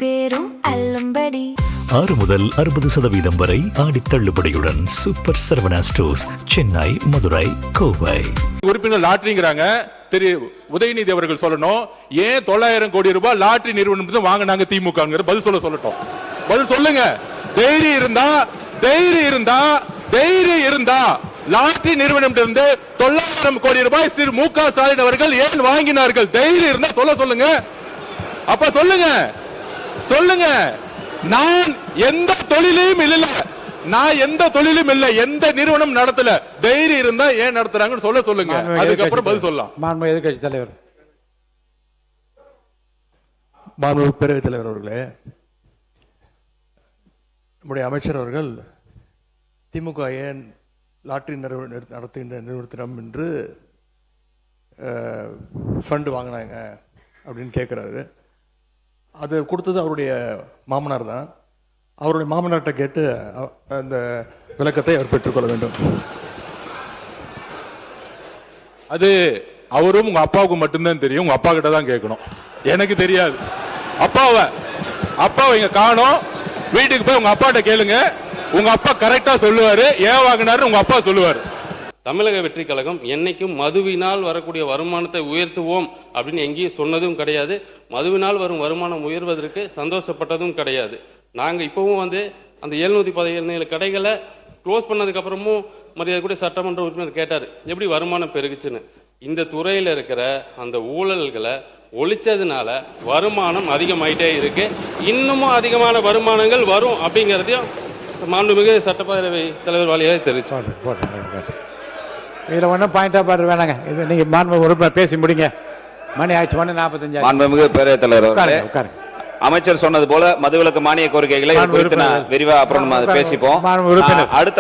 பேரும் அல்லும்படி 6 முதல் 60% வரை ஆடி தள்ளுபடியுடன் சூப்பர் சரவணா ஸ்டோர்ஸ், சென்னை, மதுரை, கோவை. உறுப்பினர் லாட்டரிங்கிறாங்க. திரு உதயநிதி அவர்கள் சொல்லணும், ஏன் 900 கோடி ரூபாய் லாட்டரி நிறுவனம் வாங்கினாங்க திமுக? பதில் சொல்லட்டும். பதில் சொல்லுங்க. தைரியம் இருந்தா லாட்டரி நிறுவனம் 900 கோடி ரூபாய் திரு மு க ஸ்டாலின் அவர்கள் ஏன் வாங்கினார்கள்? தைரியம் இருந்தா சொல்லுங்க. அப்ப சொல்லுங்க. நான் எந்த தொழிலையும் இல்ல, எந்த நிறுவனம் நடத்தல. தைரியம் இருந்தா ஏன் நடத்துறாங்கன்னு சொல்லுங்க. அதுக்கப்புறம் பதில் சொல்லலாம். மாண்பு எதிர்க்கட்சி தலைவர், மாண்பு பேரவைத் தலைவர் அவர்களே, நம்முடைய அமைச்சர் அவர்கள் திமுக ஏன் லாட்டரி நடத்துகின்ற நிறுவனத்திடம் என்று ஃபண்டு வாங்கினாங்க அப்படின்னு கேட்குறாரு. அது கொடுத்தது அவருடைய மாமனார் தான். அவருடைய மாமனார்கிட்ட கேட்டு அந்த விளக்கத்தை அவர் பெற்றுக்கொள்ள வேண்டும். அது அவரும் உங்க அப்பாவுக்கும் மட்டும்தான் தெரியும். உங்க அப்பா கிட்ட தான் கேட்கணும், எனக்கு தெரியாது. அப்பாவை இங்க காணோம். வீட்டுக்கு போய் உங்க அப்பாட்ட கேளுங்க. உங்க அப்பா கரெக்டா சொல்லுவாரு. ஏன் வாங்கினாரு உங்க அப்பா சொல்லுவாரு. தமிழக வெற்றி கழகம் என்னைக்கும் மதுவினால் வரக்கூடிய வருமானத்தை உயர்த்துவோம் அப்படின்னு எங்கேயும் சொன்னதும் கிடையாது. மதுவினால் வரும் வருமானம் உயர்வதற்கு சந்தோஷப்பட்டதும் கிடையாது. நாங்கள் இப்பவும் அந்த 717 கடைகளை க்ளோஸ் பண்ணதுக்கு அப்புறமும் மரியாதை சட்டமன்ற உறுப்பினர் கேட்டார், எப்படி வருமானம் பெருகுச்சுன்னு. இந்த துறையில் இருக்கிற அந்த ஊழல்களை ஒழிச்சதுனால வருமானம் அதிகமாயிட்டே இருக்கு. இன்னமும் அதிகமான வருமானங்கள் வரும் அப்படிங்கிறதையும் மாண்புமிகு சட்டப்பேரவை தலைவர் வாலியாக தெரிவித்தார். இதில் ஒன்றும் பாயிண்டாக பாரு வேணாங்க. இது நீங்கள் மாண்பு உறுப்பினர் பேசி முடிங்க. மணி ஆயிடுச்சு, 1:45. மாண்புமிகு பேரவைத் தலைவர் உட்காருங்க. அமைச்சர் சொன்னது போல மதுவிலக்கு மானிய கோரிக்கைகளை விரிவா அப்புறம் பேசிப்போம். அடுத்த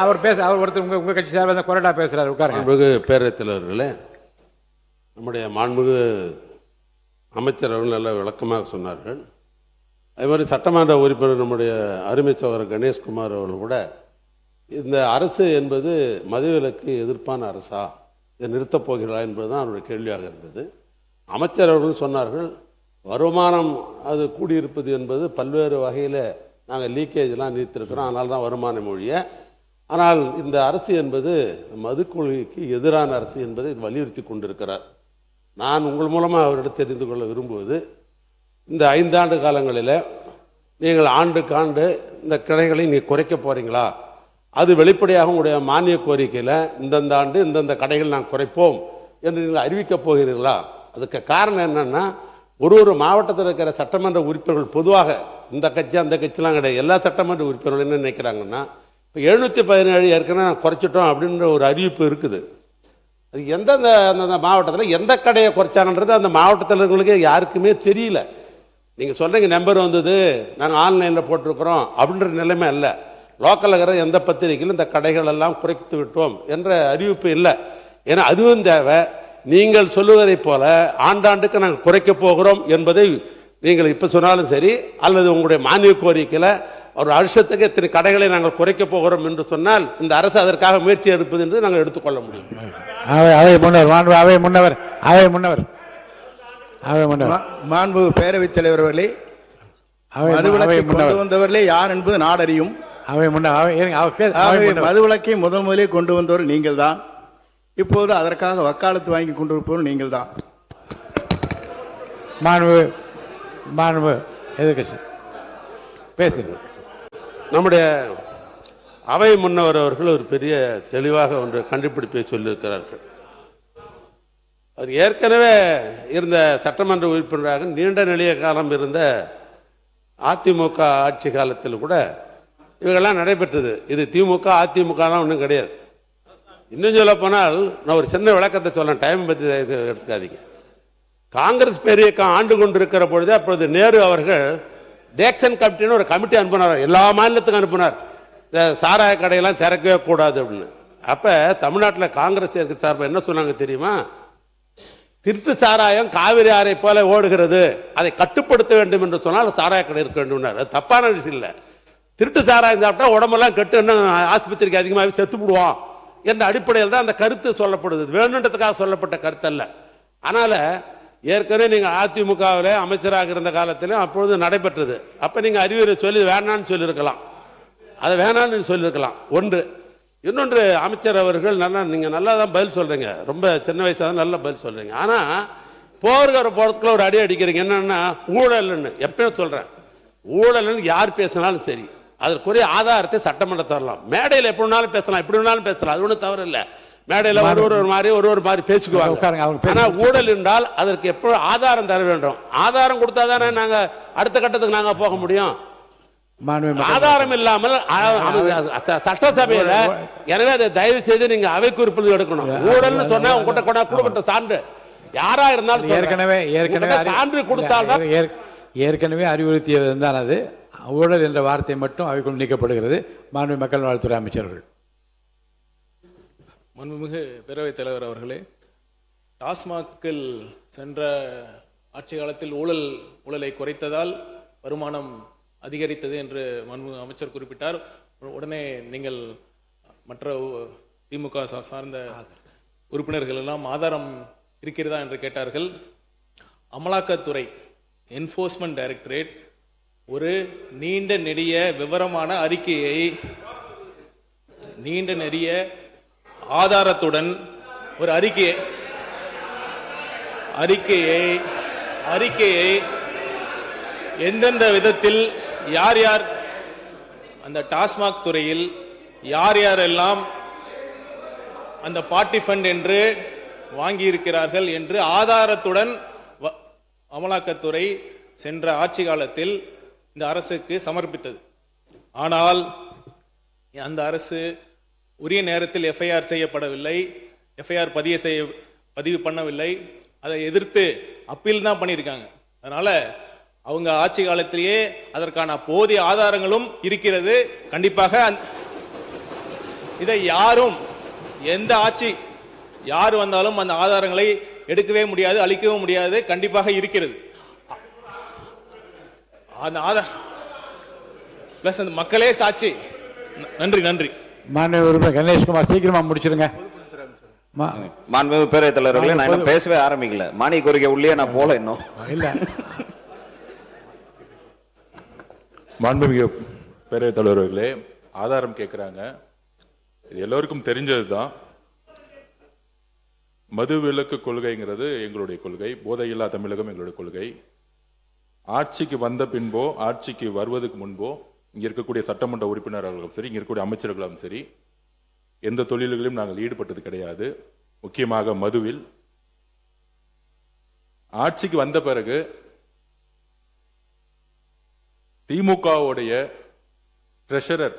அவர் ஒருத்தர் உங்க கட்சி சார்பாக கொறடா பேசுறாரு. உட்காருங்க. மாண்புமிகு பேரவைத் தலைவர்களே, நம்முடைய மாண்புமிகு அமைச்சர் அவர்கள் நல்ல விளக்கமாக சொன்னார்கள். அதே மாதிரி சட்டமன்ற உறுப்பினர் நம்முடைய அருமை சகோதரர் கணேஷ்குமார் அவர்கள் கூட இந்த அரசு என்பது மதுவிலக்கு எதிர்ப்பான அரசா, இதை நிறுத்தப் போகிறா என்பதுதான் அவருடைய கேள்வியாக இருந்தது. அமைச்சர் அவர்கள் சொன்னார்கள், வருமானம் அது கூடியிருப்பது என்பது பல்வேறு வகையில் நாங்கள் லீக்கேஜெலாம் நீர்த்திருக்கிறோம், அதனால தான் வருமானம் மொழிய. ஆனால் இந்த அரசு என்பது மது கொள்கைக்கு எதிரான அரசு என்பதை வலியுறுத்தி கொண்டிருக்கிறார். நான் உங்கள் மூலமாக அவரிடம் தெரிந்து கொள்ள விரும்புவது, இந்த 5 ஆண்டு காலங்களில் நீங்கள் ஆண்டுக்காண்டு இந்த கடைகளை நீங்கள் குறைக்க போகிறீங்களா? அது வெளிப்படையாக உங்களுடைய மானிய கோரிக்கையில் இந்தந்த ஆண்டு இந்தந்த கடைகள் நான் குறைப்போம் என்று நீங்கள் அறிவிக்கப் போகிறீர்களா? அதுக்கு காரணம் என்னென்னா, ஒரு மாவட்டத்தில் இருக்கிற சட்டமன்ற உறுப்பினர்கள் பொதுவாக இந்த கட்சி அந்த கட்சிலாம் கிடையாது, எல்லா சட்டமன்ற உறுப்பினர்கள் என்ன நினைக்கிறாங்கன்னா, இப்போ 717 ஏற்கனவே நான் குறைச்சிட்டோம் அப்படின்ற ஒரு அறிவிப்பு இருக்குது. அது எந்தெந்த அந்தந்த மாவட்டத்தில் எந்த கடையை குறைச்சாங்கன்றது அந்த மாவட்டத்தில் இருக்கிறவங்களுக்கே யாருக்குமே தெரியல. நீங்கள் சொல்கிறீங்க நம்பர் வந்தது, நாங்கள் ஆன்லைனில் போட்டிருக்கிறோம் அப்படின்ற நிலைமை இல்லை. லோக்கலில் இருக்கிற எந்த பத்திரிகையிலும் இந்த கடைகள் எல்லாம் குறைத்து விட்டோம் என்ற அறிவிப்பு இல்லை. ஏன்னா அதுவும் தேவை. நீங்கள் சொல்லுவதை போல ஆண்டாண்டுக்கு நாங்கள் குறைக்க போகிறோம் என்பதை நீங்கள் இப்போ சொன்னாலும் சரி, அல்லது உங்களுடைய மானிய கோரிக்கையில் ஒரு வருஷத்துக்கு இத்தனை கடைகளை நாங்கள் குறைக்க போகிறோம் என்று சொன்னால் இந்த அரசு அதற்காக முயற்சி எடுப்பது என்று நாங்கள் எடுத்துக்கொள்ள முடியும். மாண்பு பேரவைத் தலைவர்களே, மதுவிலக்கை கொண்டு வந்தவர்களே யார் என்பது நாடறியும். மதுவிலக்கை முதலே கொண்டு வந்தவர் நீங்கள் தான். இப்போது அதற்காக வக்காலத்து வாங்கி கொண்டிருப்பவர் நீங்கள் தான். மாண்பு எதிர்க்கட்சி பேசுங்க. நம்முடைய அவை முன்னவர் அவர்கள் ஒரு பெரிய தெளிவாக ஒன்று கண்டுபிடிப்பை சொல்லியிருக்கிறார்கள். அவர் ஏற்கனவே இருந்த சட்டமன்ற உறுப்பினராக நீண்ட நெடிய காலம் இருந்த அதிமுக ஆட்சி காலத்தில் கூட இவங்கெல்லாம் நடைபெற்றது. இது திமுக அதிமுகலாம் ஒன்றும் கிடையாது. இன்னும் சொல்ல போனால் நான் ஒரு சின்ன விளக்கத்தை சொல்லேன், டைம் பற்றி எடுத்துக்காதீங்க. காங்கிரஸ் பேரியக்கம் ஆண்டு கொண்டிருக்கிற பொழுது அப்பொழுது நேரு அவர்கள் டேக்சன் கமிட்டின்னு ஒரு கமிட்டி அனுப்பினார், எல்லா மாநிலத்துக்கும் அனுப்பினார், இந்த சாராய கடையெல்லாம் திறக்கவே கூடாது அப்படின்னு. அப்போ தமிழ்நாட்டில் காங்கிரஸ் சார்பாக என்ன சொன்னாங்க தெரியுமா? திருட்டு சாராயம் காவிரி ஆறை போல ஓடுகிறது, அதை கட்டுப்படுத்த வேண்டும் என்று சொன்னால் சாராய கடை இருக்க வேண்டும். அது தப்பான விஷயம் இல்லை. திருட்டு சாராயம் சாப்பிட்டா உடம்பெல்லாம் கெட்டு இன்னும் ஆஸ்பத்திரிக்கு அதிகமாகவே செத்து விடுவோம் என்ற அடிப்படையில் தான் அந்த கருத்து சொல்லப்படுது. வேணுன்றதுக்காக சொல்லப்பட்ட கருத்து அல்ல. அதனால ஏற்கனவே நீங்கள் அதிமுகவில் அமைச்சராக இருந்த காலத்திலும் அப்பொழுது நடைபெற்றது. அப்போ நீங்கள் அறிவுரை சொல்லி வேணான்னு சொல்லியிருக்கலாம், அதை வேணான்னு சொல்லியிருக்கலாம். ஒன்று. இன்னொன்று, அமைச்சர் அவர்கள் நீங்கள் நல்லா தான் பதில் சொல்கிறீங்க, ரொம்ப சின்ன வயசாக தான் நல்லா பதில் சொல்கிறீங்க. ஆனால் போகிற போகிறதுக்குள்ள ஒரு அடி அடிக்கிறீங்க. என்னன்னா ஊழல்னு எப்பயும் சொல்கிறேன், ஊழல்னு யார் பேசினாலும் சரி அதற்குரிய ஆதாரத்தை சட்டமன்றம் தரலாம். மேடையில் எப்படி வேணாலும் பேசலாம், எப்படி வேணாலும் பேசலாம், அது ஒன்றும் தவறு இல்லை. மேடையில் ஒரு மாதிரி பேசிக்குவாங்க. ஆனா ஊழல் என்றால் அதற்கு எப்போ ஆதாரம் தர வேண்டும். ஆதாரம் கொடுத்தா தானே நாங்க அடுத்த கட்டத்துக்கு நாங்க போக முடியும். ஆதாரம் இல்லாமல் சட்டசபையில, எனவே அதை தயவு செய்து நீங்க அவை குறிப்பில் எடுக்கணும். ஊழல்னு சொன்னா உங்ககிட்ட கொடுக்கட்ட சான்று யாரா இருந்தாலும் ஏற்கனவே சான்று கொடுத்தால்தான். ஏற்கனவே அறிவுறுத்தியது தான் அது. ஊழல் என்ற வார்த்தை மட்டும் அவைக்குள் நீக்கப்படுகிறது. மாண்புமிகு மக்கள் நலத்துறை அமைச்சர்கள். மாண்புமிகு பேரவைத் தலைவர் அவர்களே, டாஸ்மாகில் சென்ற ஆட்சி காலத்தில் ஊழலை குறைத்ததால் வருமானம் அதிகரித்தது என்று மாண்புமிகு அமைச்சர் குறிப்பிட்டார். உடனே நீங்கள் மற்ற திமுக சார்ந்த உறுப்பினர்கள் எல்லாம் ஆதாரம் இருக்கிறதா என்று கேட்டார்கள். அமலாக்கத்துறை, என்ஃபோர்ஸ்மெண்ட் டைரக்டரேட் ஒரு நீண்ட நெடிய விவரமான அறிக்கையை, நீண்ட நெடிய ஆதாரத்துடன் ஒரு அறிக்கையை எந்தெந்த விதத்தில் யார் யார் அந்த டாஸ்மாக் துறையில் யார் யாரெல்லாம் அந்த பார்ட்டி ஃபண்ட் என்று வாங்கி இருக்கிறார்கள் என்று ஆதாரத்துடன் அமலாக்கத்துறை சென்ற ஆட்சி காலத்தில் இந்த அரசுக்கு சமர்ப்பித்தது. ஆனால் அந்த அரசு உரிய நேரத்தில் எஃப்ஐஆர் செய்யப்படவில்லை, எஃப்ஐஆர் பதிவு பண்ணவில்லை. அதை எதிர்த்து அப்பீல் தான் பண்ணியிருக்காங்க. அதனால அவங்க ஆட்சி காலத்திலேயே அதற்கான போதிய ஆதாரங்களும் இருக்கிறது. கண்டிப்பாக இதை யாரும், எந்த ஆட்சி யார் வந்தாலும் அந்த ஆதாரங்களை எடுக்கவே முடியாது, அளிக்கவும் முடியாது. கண்டிப்பாக இருக்கிறது. அந்த ஆதார் பிளஸ் அந்த மக்களே சாட்சி. நன்றி நன்றி. மாண்புமிகு உறுப்பினர் கணேஷ்குமார், சீக்கிரமா முடிச்சிருங்க. மாண்புமிகு பேரவைத் தலைவர்களே, நான் இன்னும் பேசவே ஆரம்பிக்கல. மானிய கோரிக்கை உள்ளே நான் போல இன்னும் இல்ல. மாண்புமிகு பேரவைத் தலைவர்களே, ஆதாரம் கேட்கிறாங்க. இது எல்லோருக்கும் தெரிஞ்சதுதான். மது விலக்கு கொள்கைங்கிறது எங்களுடைய கொள்கை, போதையில்லா தமிழகம் எங்களுடைய கொள்கை. ஆட்சிக்கு வந்த பின்போ, ஆட்சிக்கு வருவதற்கு முன்போ இங்க இருக்கக்கூடிய சட்டமன்ற உறுப்பினர்களும் சரி, இங்க இருக்கக்கூடிய அமைச்சர்களும் சரி, எந்த தொழில்களிலும் நாங்கள் ஈடுபட்டது கிடையாது. முக்கியமாக மதுவில். ஆட்சிக்கு வந்த பிறகு திமுகவுடைய ட்ரெஷரர்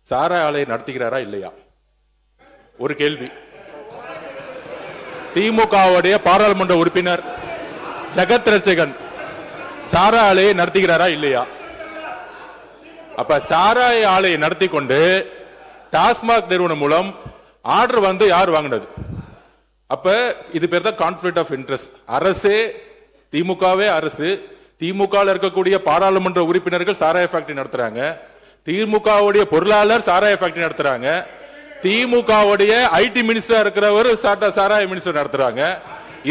சாராய ஆலையை நடத்துகிறாரா இல்லையா? ஒரு கேள்வி. திமுகவுடைய பாராளுமன்ற உறுப்பினர் ஜெகத் ரட்சகன் சாராய ஆலையை நடத்துகிறாரா இல்லையா? அப்ப சாராய ஆலையை நடத்தி கொண்டு டாஸ்மாக் நிறுவனம் மூலம் ஆர்டர் வந்து யார் வாங்கினது? அப்ப இது பேர் தான் கான்ஃபிளிக்ட் ஆஃப் இன்ட்ரெஸ்ட். அரசே, திமுகவே அரசு, திமுக இருக்கக்கூடிய பாராளுமன்ற உறுப்பினர்கள் சாராய ஃபேக்டரி நடத்துறாங்க, திமுகவுடைய பொருளாளர் சாராய ஃபேக்டரி நடத்துறாங்க, திமுகவுடைய ஐடி மினிஸ்டர் இருக்கிறவர் சாராய மினிஸ்டர் நடத்துறாங்க.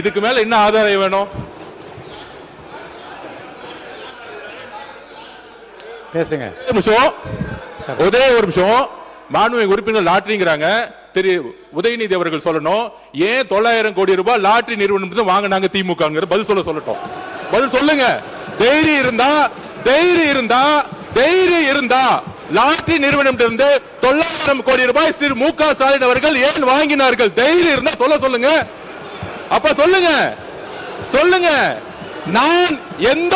இதுக்கு மேல என்ன ஆதாரம் வேணும்? பேசுங்க. ஒரே ஒரு நிமிஷம். மாண்புமிகு உறுப்பினர் லாட்டரிங்கிறாங்க. திரு உதயநிதி அவர்கள் சொல்லணும், ஏன் 900 கோடி ரூபாய் லாட்டரி நிறுவனம் வாங்கினாங்க திமுக? பதில் சொல்லட்டும். பதில் சொல்லுங்க. தைரியம் இருந்தா லாட்டரி நிறுவனம் 900 கோடி ரூபாய் திரு மு.க. ஸ்டாலின் அவர்கள் ஏன் வாங்கினார்கள்? தைரியம் இருந்தா சொல்லுங்க. அப்ப சொல்லுங்க. நான் எந்த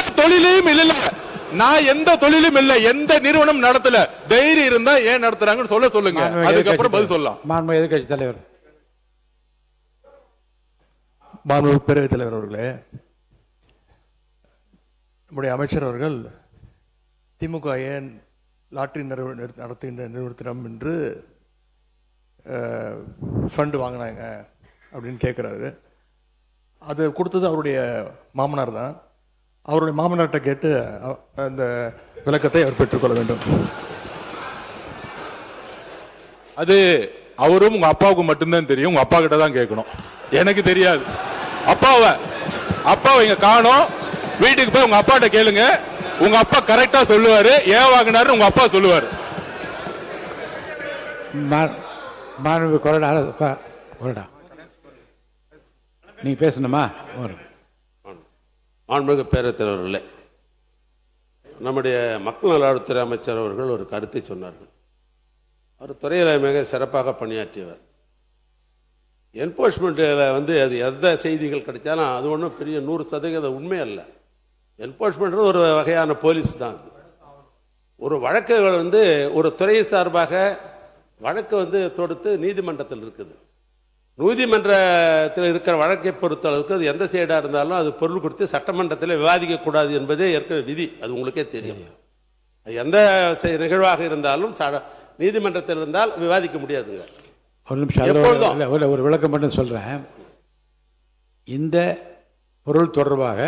தொழிலையும் இல்ல, எந்த நிறுவனம் நடத்தல. தைரியம் இருந்தா ஏன் நடத்துறாங்கன்னு சொல்லுங்க. அதுக்கப்புறம் பதில் சொல்லலாம். மாண்புமிகு எதிர்க்கட்சி தலைவர். மாண்புமிகு பேரவைத் தலைவர் அவர்களே, நம்முடைய அமைச்சர் அவர்கள் திமுக ஏன் லாட்டரி நடத்துகின்ற நிறுவனத்திடம் என்று ஃபண்டு வாங்கினாங்க அப்படின்னு கேட்குறாரு. அது கொடுத்தது அவருடைய மாமனார் தான். அவருடைய மாமனார்கிட்ட கேட்டு அந்த விளக்கத்தை அவர் பெற்றுக்கொள்ள வேண்டும். அது அவரும் உங்க அப்பாவுக்கு மட்டும்தான் தெரியும். உங்க அப்பா கிட்ட தான் கேட்கணும், எனக்கு தெரியாது. அப்பாவை இங்க காணோம். வீட்டுக்கு போய் உங்க அப்பாட்ட கேளுங்க. உங்க அப்பா கரெக்டா சொல்லுவாரு. ஏன் வாங்கினாரு உங்க அப்பா சொல்லுவாரு. மாண்பு கொறடா நீங்க பேசணுமா? மாண்புமிகு பேரவைத் தலைவர்களே, நம்முடைய மக்கள் நல்வாழ்வுத்துறை அமைச்சர் அவர்கள் ஒரு கருத்தை சொன்னார்கள். அவர் துறையில் மிக சிறப்பாக பணியாற்றியவர். என்போர்ஸ்மெண்ட்டில் அது எந்த செய்திகள் கிடைச்சாலும் அது ஒன்றும் பெரிய 100% உண்மை அல்ல. என்போர்ஸ்மெண்ட் ஒரு வகையான போலீஸ் தான். அது ஒரு வழக்குகள் ஒரு துறை சார்பாக வழக்கு தொடுத்து நீதிமன்றத்தில் இருக்குது. நீதிமன்றத்தில் இருக்கிற வழக்கை பொறுத்த அளவுக்கு அது எந்த சைடாக இருந்தாலும் அது பொருள் கொடுத்து சட்டமன்றத்தில் விவாதிக்கக்கூடாது என்பதே ஏற்கனவே விதி. அது உங்களுக்கே தெரியும். எந்த நிகழ்வாக இருந்தாலும் நீதிமன்றத்தில் இருந்தால் விவாதிக்க முடியாதுங்க. ஒரு நிமிஷம் ஒரு விளக்கம் மட்டும் சொல்றேன். இந்த பொருள் தொடர்பாக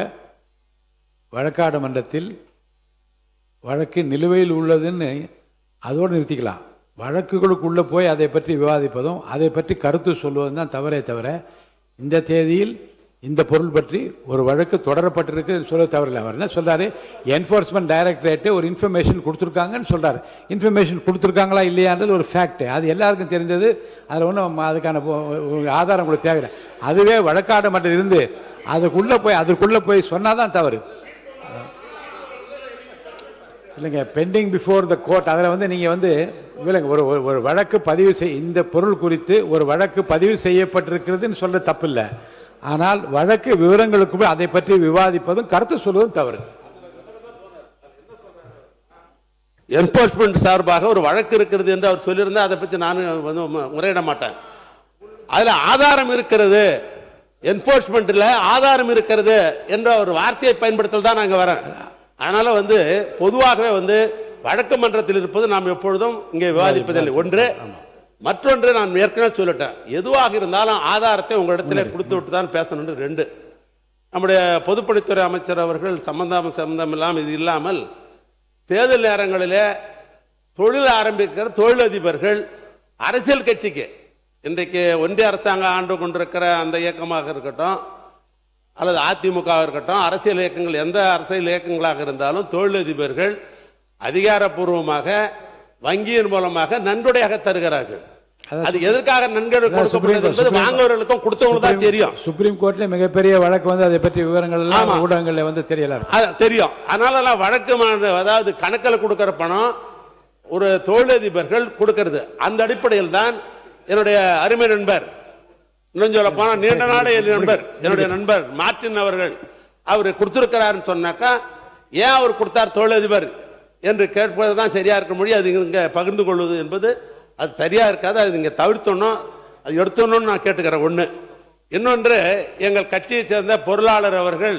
வழக்காடு மன்றத்தில் வழக்கு நிலுவையில் உள்ளதுன்னு அதோடு நிறுத்திக்கலாம். வழக்குகளுக்குள்ளே போய் அதை பற்றி விவாதிப்பதும் அதை பற்றி கருத்து சொல்வதும் தான் தவறே தவிர இந்த தேதியில் இந்த பொருள் பற்றி ஒரு வழக்கு தொடரப்பட்டிருக்கு சொல்ல தவறில்லை. அவர் என்ன சொல்றாரு, என்ஃபோர்ஸ்மெண்ட் டைரக்டரேட்டு ஒரு இன்ஃபர்மேஷன் கொடுத்துருக்காங்கன்னு சொல்றாரு. இன்ஃபர்மேஷன் கொடுத்துருக்காங்களா இல்லையான்றது ஒரு ஃபேக்ட். அது எல்லாருக்கும் தெரிஞ்சது. அதில் ஒன்றும் அதுக்கான ஆதாரம் உங்களுக்கு தேவையில்லை. அதுவே வழக்காடு மட்டும் இருந்து அதற்குள்ளே போய் சொன்னாதான் தவறு இல்லைங்க. பெண்டிங் பிஃபோர் த கோர்ட் அதில் நீங்கள் இல்லைங்க ஒரு வழக்கு பதிவு இந்த பொருள் குறித்து ஒரு வழக்கு பதிவு செய்யப்பட்டிருக்கிறதுன்னு சொல்ல தப்பு இல்லை. ஆனால் வழக்கு விவரங்களுக்கு போய் அதை பற்றி விவாதிப்பதும் கருத்து சொல்வதும் தவறு. என்போர்ஸ்மெண்ட் சார்பாக ஒரு வழக்கு இருக்கிறது என்று அவர் சொல்லியிருந்தா அதை பற்றி நான் முறையிட மாட்டேன். அதுல ஆதாரம் இருக்கிறது, என்போர்ஸ்மெண்ட்ல ஆதாரம் இருக்கிறது என்ற ஒரு வார்த்தையை பயன்படுத்தல் தான் நாங்கள் வரேன். அதனால பொதுவாகவே வழக்கு மன்றத்தில் இருப்பது நாம் எப்பொழுதும் இங்கே விவாதிப்பதில்லை. ஒன்று. மற்றொன்று, நான் ஏற்கனவே சொல்லிட்டேன், எதுவாக இருந்தாலும் ஆதாரத்தை உங்களிடத்தில் கொடுத்து விட்டு தான் பேசணும். 2. நம்முடைய பொதுப்பணித்துறை அமைச்சர் அவர்கள் சம்பந்தம் இல்லாமல் இது இல்லாமல் தேர்தல் நேரங்களிலே தொழில் ஆரம்பிக்கிற தொழிலதிபர்கள் அரசியல் கட்சிக்கு இன்றைக்கு ஒன்றிய அரசாங்கம் ஆண்டு கொண்டிருக்கிற அந்த இயக்கமாக இருக்கட்டும் அல்லது அதிமுக இருக்கட்டும், அரசியல் இயக்கங்கள் எந்த அரசியல் இயக்கங்களாக இருந்தாலும் தொழிலதிபர்கள் அதிகாரப்பூர்வமாக வங்கியின் மூலமாக நன்கொடையாக தருகிறார்கள். அது எதற்காக நன்கொடை கொடுக்கப்படுகிறது என்பது வாங்குவவர்களுக்கும் கொடுத்தவங்களுக்கு தான் தெரியும். சுப்ரீம் கோர்ட்ல மிகப்பெரிய வழக்கு அதை பற்றி விவரங்கள் எல்லாம் ஊடகங்கள்ல தெரியல தெரியும். அதனால வழக்கு அதாவது கணக்கில் கொடுக்கிற பணம் ஒரு தொழிலதிபர்கள் கொடுக்கிறது. அந்த அடிப்படையில் தான் என்னுடைய அருமை நண்பர், இன்னும் சொல்ல போனா நீண்ட நாடு என்னுடைய நண்பர் மார்டின் அவர்கள் அவர் கொடுத்திருக்கிறாருன்னு சொன்னாக்கா, ஏன் அவர் கொடுத்தார் தொழிலதிபர் என்று கேட்பதுதான் சரியா இருக்க முடியும். அது இங்க பகிர்ந்து கொள்வது என்பது அது சரியா இருக்காது. அது நீங்க தவிர்த்தணும், அது எடுத்தணும்னு நான் கேட்டுக்கிறேன். ஒன்று. இன்னொன்று, எங்கள் கட்சியை சேர்ந்த பொருளாளர் அவர்கள்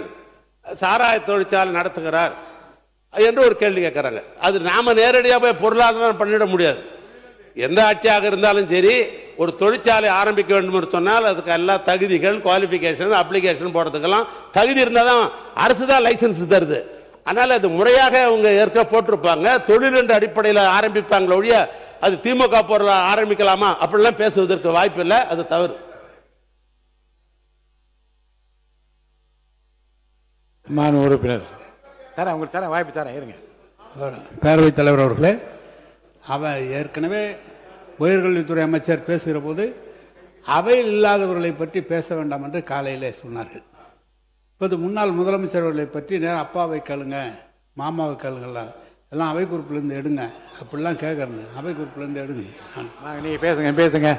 சாராய தொழிற்சாலை நடத்துகிறார் என்று ஒரு கேள்வி கேட்கிறாங்க. அது நாம நேரடியாக போய் பொருளாதாரம் பண்ணிட முடியாது. எந்த ஆட்சியாக இருந்தாலும் சரி, ஒரு தொழிற்சாலை ஆரம்பிக்க வேண்டும் என்று சொன்னால் அதுக்கு எல்லா தகுதிகள், குவாலிஃபிகேஷன், அப்ளிகேஷன் போடுறதுக்கெல்லாம் தகுதி இருந்தால் தான் அரசு தான் லைசன்ஸ் தருது. அதனால அது முறையாக அவங்க ஏற்க போட்டிருப்பாங்க. தொழில் என்ற அடிப்படையில் ஆரம்பிப்பாங்களே ஒழிய அது திமுக பொருள் ஆரம்பிக்கலாமா அப்படிலாம் பேசுவதற்கு வாய்ப்பு இல்லை. அது தவறு. மாண்பு உறுப்பினர் தரேன், உங்களுக்கு தரேன், வாய்ப்பு தரேன், இருங்க. பேரவைத் தலைவர் அவர்களே, ஏற்கனவே உயர்கல்வித்துறை அமைச்சர் பேசுகிற போது அவையில் இல்லாதவர்களை பற்றி பேச வேண்டாம் என்று காலையிலே சொன்னார்கள். இப்போது முன்னாள் முதலமைச்சர் அவர்களை பற்றி நேரம் அப்பாவை கேளுங்க, மாமாவை கேளுங்கலாம், எல்லாம் அவை குறிப்பிலேருந்து எடுங்க அப்படிலாம் கேட்கறது. அவை குறிப்பிலேருந்து எடுங்க. நீங்கள் பேசுங்க.